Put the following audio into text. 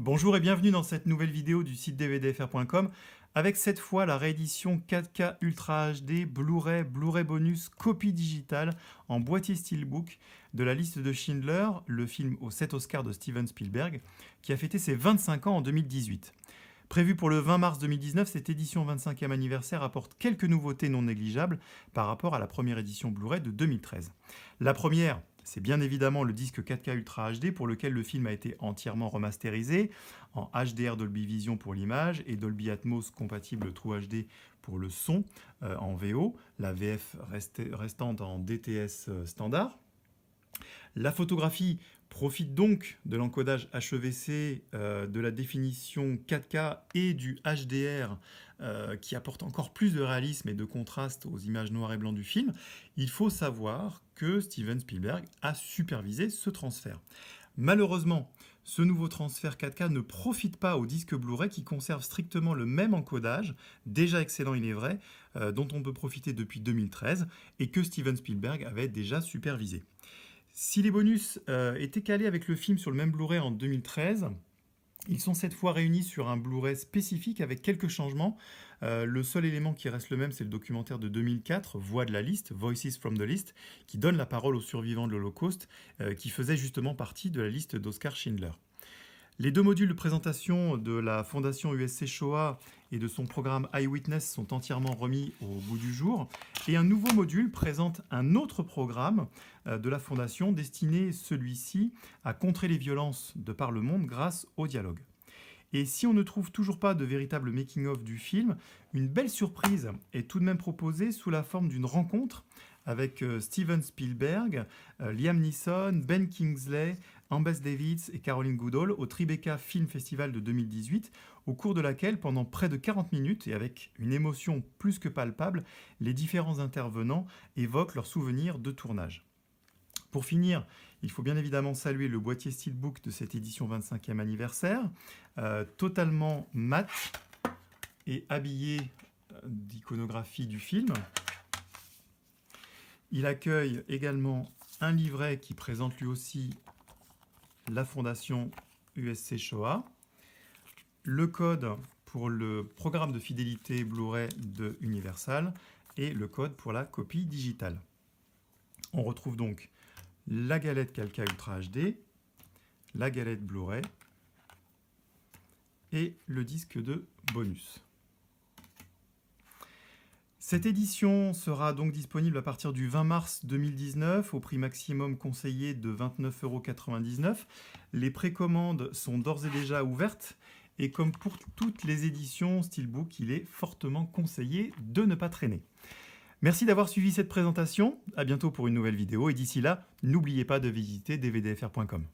Bonjour et bienvenue dans cette nouvelle vidéo du site dvdfr.com avec cette fois la réédition 4K Ultra HD, Blu-ray, Blu-ray bonus, copie digitale en boîtier Steelbook de La Liste de Schindler, le film aux 7 Oscars de Steven Spielberg, qui a fêté ses 25 ans en 2018. Prévue pour le 20 mars 2019, cette édition 25e anniversaire apporte quelques nouveautés non négligeables par rapport à la première édition Blu-ray de 2013. La première, c'est bien évidemment le disque 4K Ultra HD pour lequel le film a été entièrement remasterisé en HDR Dolby Vision pour l'image et Dolby Atmos compatible True HD pour le son en VO, la VF restante en DTS standard. La photographie profite donc de l'encodage HEVC, de la définition 4K et du HDR qui apporte encore plus de réalisme et de contraste aux images noires et blancs du film. Il faut savoir que Steven Spielberg a supervisé ce transfert. Malheureusement, ce nouveau transfert 4K ne profite pas au disque Blu-ray qui conserve strictement le même encodage, déjà excellent il est vrai, dont on peut profiter depuis 2013 et que Steven Spielberg avait déjà supervisé. Si les bonus étaient calés avec le film sur le même Blu-ray en 2013, ils sont cette fois réunis sur un Blu-ray spécifique avec quelques changements. Le seul élément qui reste le même, c'est le documentaire de 2004, Voix de la liste, Voices from the List, qui donne la parole aux survivants de l'Holocauste, qui faisait justement partie de la liste d'Oskar Schindler. Les deux modules de présentation de la Fondation USC Shoah et de son programme Eyewitness sont entièrement remis au goût du jour. Et un nouveau module présente un autre programme de la Fondation destiné, celui-ci, à contrer les violences de par le monde grâce au dialogue. Et si on ne trouve toujours pas de véritable making-of du film, une belle surprise est tout de même proposée sous la forme d'une rencontre avec Steven Spielberg, Liam Neeson, Ben Kingsley, Ambeth Davids et Caroline Goodall au Tribeca Film Festival de 2018, au cours de laquelle, pendant près de 40 minutes, et avec une émotion plus que palpable, les différents intervenants évoquent leurs souvenirs de tournage. Pour finir, il faut bien évidemment saluer le boîtier Steelbook de cette édition 25e anniversaire, totalement mat et habillé d'iconographie du film. Il accueille également un livret qui présente lui aussi la Fondation USC Shoah, le code pour le programme de fidélité Blu-ray de Universal et le code pour la copie digitale. On retrouve donc la galette 4K Ultra HD, la galette Blu-ray et le disque de bonus. Cette édition sera donc disponible à partir du 20 mars 2019 au prix maximum conseillé de 29,99 €. Les précommandes sont d'ores et déjà ouvertes et comme pour toutes les éditions Steelbook, il est fortement conseillé de ne pas traîner. Merci d'avoir suivi cette présentation, à bientôt pour une nouvelle vidéo et d'ici là, n'oubliez pas de visiter dvdfr.com.